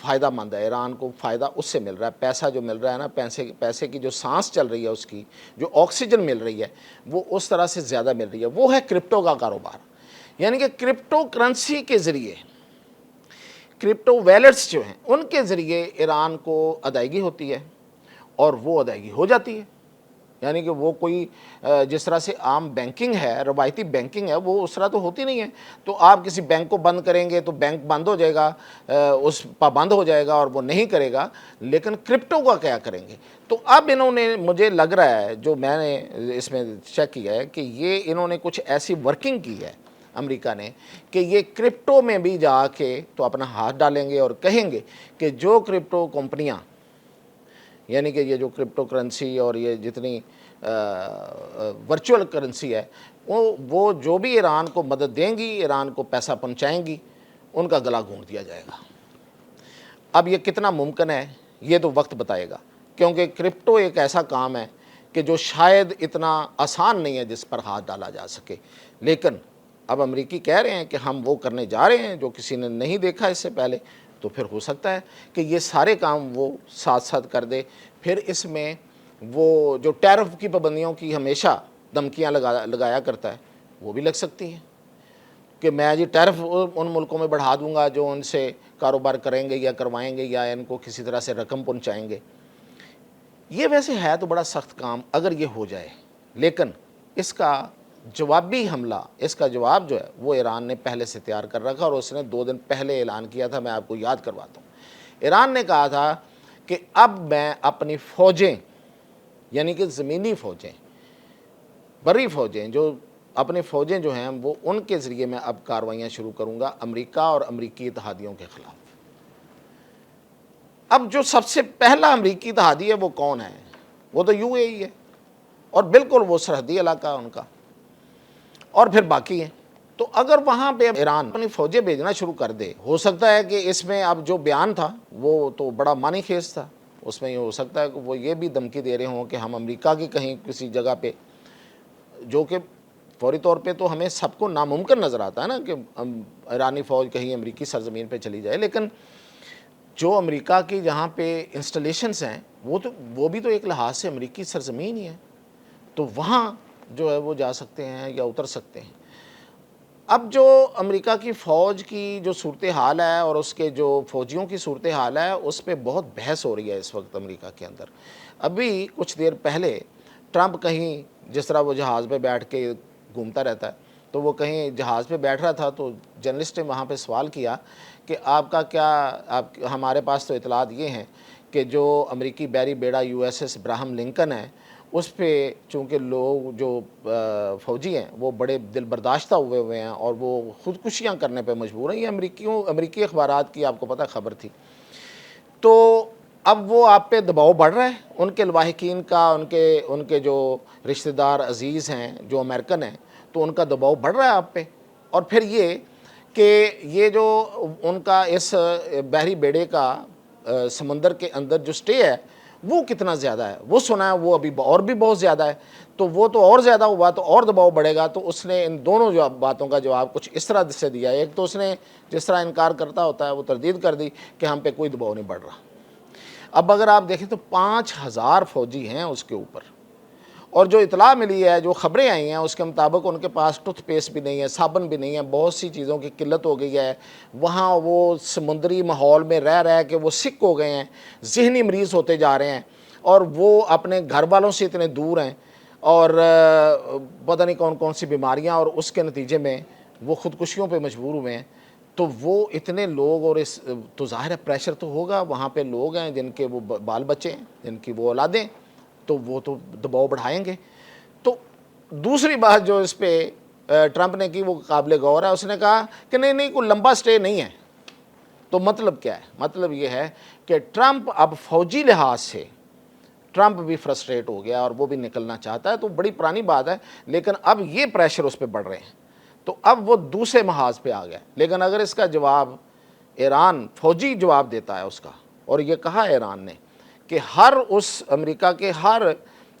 فائدہ مند ہے، ایران کو فائدہ اس سے مل رہا ہے، پیسہ جو مل رہا ہے نا، پیسے کی جو سانس چل رہی ہے، اس کی جو آکسیجن مل رہی ہے وہ اس طرح سے زیادہ مل رہی ہے، وہ ہے کرپٹو کا کاروبار. یعنی کہ کرپٹو کرنسی کے ذریعے، کرپٹو ویلیٹس جو ہیں ان کے ذریعے ایران کو ادائیگی ہوتی ہے اور وہ ادائیگی ہو جاتی ہے. یعنی کہ وہ کوئی جس طرح سے عام بینکنگ ہے، روایتی بینکنگ ہے، وہ اس طرح تو ہوتی نہیں ہے. تو آپ کسی بینک کو بند کریں گے تو بینک بند ہو جائے گا، اس پابند ہو جائے گا اور وہ نہیں کرے گا. لیکن کرپٹو کا کیا کریں گے؟ تو اب انہوں نے، مجھے لگ رہا ہے جو میں نے اس میں چیک کیا ہے کہ یہ انہوں نے کچھ ایسی ورکنگ کی ہے امریکہ نے کہ یہ کرپٹو میں بھی جا کے تو اپنا ہاتھ ڈالیں گے اور کہیں گے کہ جو کرپٹو کمپنیاں، یعنی کہ یہ جو کرپٹو کرنسی اور یہ جتنی ورچوئل کرنسی ہے، وہ جو بھی ایران کو مدد دیں گی، ایران کو پیسہ پہنچائیں گی، ان کا گلا گھونٹ دیا جائے گا. اب یہ کتنا ممکن ہے یہ تو وقت بتائے گا، کیونکہ کرپٹو ایک ایسا کام ہے کہ جو شاید اتنا آسان نہیں ہے جس پر ہاتھ ڈالا جا سکے. لیکن اب امریکی کہہ رہے ہیں کہ ہم وہ کرنے جا رہے ہیں جو کسی نے نہیں دیکھا اس سے پہلے، تو پھر ہو سکتا ہے کہ یہ سارے کام وہ ساتھ ساتھ کر دے. پھر اس میں وہ جو ٹیرف کی پابندیوں کی ہمیشہ دھمکیاں لگایا کرتا ہے وہ بھی لگ سکتی ہیں کہ میں جی ٹیرف ان ملکوں میں بڑھا دوں گا جو ان سے کاروبار کریں گے یا کروائیں گے یا ان کو کسی طرح سے رقم پہنچائیں گے. یہ ویسے ہے تو بڑا سخت کام اگر یہ ہو جائے، لیکن اس کا جوابی حملہ، اس کا جواب جو ہے وہ ایران نے پہلے سے تیار کر رکھا، اور اس نے 2 دن پہلے اعلان کیا تھا. میں آپ کو یاد کرواتا ہوں. ایران نے کہا تھا کہ اب میں اپنی فوجیں، یعنی کہ زمینی فوجیں، بری فوجیں، جو اپنی فوجیں جو ہیں وہ ان کے ذریعے میں اب کارروائیاں شروع کروں گا امریکہ اور امریکی اتحادیوں کے خلاف. اب جو سب سے پہلا امریکی اتحادی ہے وہ کون ہے؟ وہ تو یو اے ای ہے، اور بالکل وہ سرحدی علاقہ ان کا، اور پھر باقی ہیں. تو اگر وہاں پہ ایران اپنی فوجیں بھیجنا شروع کر دے، ہو سکتا ہے کہ اس میں اب جو بیان تھا وہ تو بڑا معنی خیز تھا، اس میں یہ ہو سکتا ہے کہ وہ یہ بھی دھمکی دے رہے ہوں کہ ہم امریکہ کی کہیں کسی جگہ پہ، جو کہ فوری طور پہ تو ہمیں سب کو ناممکن نظر آتا ہے نا کہ ایرانی فوج کہیں امریکی سرزمین پہ چلی جائے، لیکن جو امریکہ کی جہاں پہ انسٹالیشنز ہیں وہ بھی تو ایک لحاظ سے امریکی سرزمین ہی ہے، تو وہاں جو ہے وہ جا سکتے ہیں یا اتر سکتے ہیں. اب جو امریکہ کی فوج کی جو صورتحال ہے اور اس کے جو فوجیوں کی صورتحال ہے، اس پہ بہت بحث ہو رہی ہے اس وقت امریکہ کے اندر. ابھی کچھ دیر پہلے ٹرمپ کہیں، جس طرح وہ جہاز پہ بیٹھ کے گھومتا رہتا ہے، تو وہ کہیں جہاز پہ بیٹھ رہا تھا تو جرنلسٹ نے وہاں پہ سوال کیا کہ آپ کا کیا، ہمارے پاس تو اطلاعات یہ ہیں کہ جو امریکی بحری بیڑا U S S Abraham Lincoln ہے، اس پہ چونکہ لوگ جو فوجی ہیں وہ بڑے دل برداشتہ ہوئے ہیں اور وہ خودکشیاں کرنے پہ مجبور ہیں. یہ امریکی اخبارات کی آپ کو پتہ خبر تھی. تو اب وہ آپ پہ دباؤ بڑھ رہا ہے، ان کے لواحقین کا، ان کے جو رشتہ دار عزیز ہیں جو امریکن ہیں، تو ان کا دباؤ بڑھ رہا ہے آپ پہ. اور پھر یہ کہ یہ جو ان کا اس بحری بیڑے کا سمندر کے اندر جو سٹے ہے وہ کتنا زیادہ ہے، وہ سنا ہے وہ ابھی اور بھی بہت زیادہ ہے، تو وہ تو اور زیادہ ہوا تو اور دباؤ بڑھے گا. تو اس نے ان دونوں جو باتوں کا جواب کچھ اس طرح سے دیا. ایک تو اس نے جس طرح انکار کرتا ہوتا ہے وہ تردید کر دی کہ ہم پہ کوئی دباؤ نہیں بڑھ رہا. اب اگر آپ دیکھیں تو 5000 فوجی ہیں اس کے اوپر، اور جو اطلاع ملی ہے، جو خبریں آئی ہیں اس کے مطابق ان کے پاس ٹوتھ پیسٹ بھی نہیں ہے، صابن بھی نہیں ہے، بہت سی چیزوں کی قلت ہو گئی ہے. وہاں وہ سمندری ماحول میں رہ کے وہ سک ہو گئے ہیں، ذہنی مریض ہوتے جا رہے ہیں، اور وہ اپنے گھر والوں سے اتنے دور ہیں، اور پتہ نہیں کون کون سی بیماریاں، اور اس کے نتیجے میں وہ خودکشیوں پہ مجبور ہوئے ہیں. تو وہ اتنے لوگ، اور اس تو ظاہر ہے پریشر تو ہوگا. وہاں پہ لوگ ہیں جن کے وہ بال بچے ہیں، جن کی وہ اولادیں، تو وہ تو دباؤ بڑھائیں گے. تو دوسری بات جو اس پہ ٹرمپ نے کی وہ قابل غور ہے. اس نے کہا کہ نہیں کوئی لمبا سٹے نہیں ہے. تو مطلب کیا ہے؟ مطلب یہ ہے کہ ٹرمپ اب فوجی لحاظ سے ٹرمپ بھی فرسٹریٹ ہو گیا اور وہ بھی نکلنا چاہتا ہے. تو بڑی پرانی بات ہے، لیکن اب یہ پریشر اس پہ بڑھ رہے ہیں، تو اب وہ دوسرے محاذ پہ آ گیا. لیکن اگر اس کا جواب ایران فوجی جواب دیتا ہے اس کا، اور یہ کہا ایران نے کہ ہر اس امریکہ کے ہر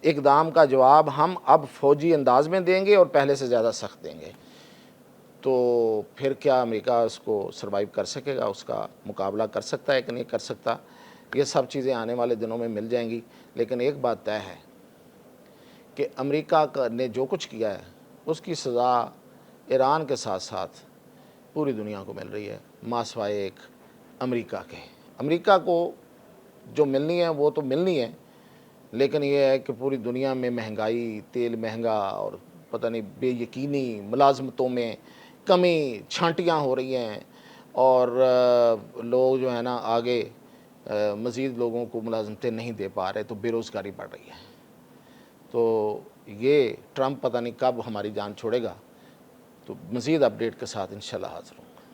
اقدام کا جواب ہم اب فوجی انداز میں دیں گے اور پہلے سے زیادہ سخت دیں گے. تو پھر کیا امریکہ اس کو سروائیو کر سکے گا، اس کا مقابلہ کر سکتا ہے کہ نہیں کر سکتا، یہ سب چیزیں آنے والے دنوں میں مل جائیں گی۔ لیکن ایک بات طے ہے کہ امریکہ نے جو کچھ کیا ہے اس کی سزا ایران کے ساتھ ساتھ پوری دنیا کو مل رہی ہے، ماسوائے ایک امریکہ کے۔ امریکہ کو جو ملنی ہے وہ تو ملنی ہے، لیکن یہ ہے کہ پوری دنیا میں مہنگائی، تیل مہنگا اور پتہ نہیں بے یقینی، ملازمتوں میں کمی، چھانٹیاں ہو رہی ہیں، اور لوگ جو ہے نا آگے مزید لوگوں کو ملازمتیں نہیں دے پا رہے، تو بے روزگاری بڑھ رہی ہے۔ تو یہ ٹرمپ پتہ نہیں کب ہماری جان چھوڑے گا۔ تو مزید اپڈیٹ کے ساتھ انشاءاللہ حاضر ہوں۔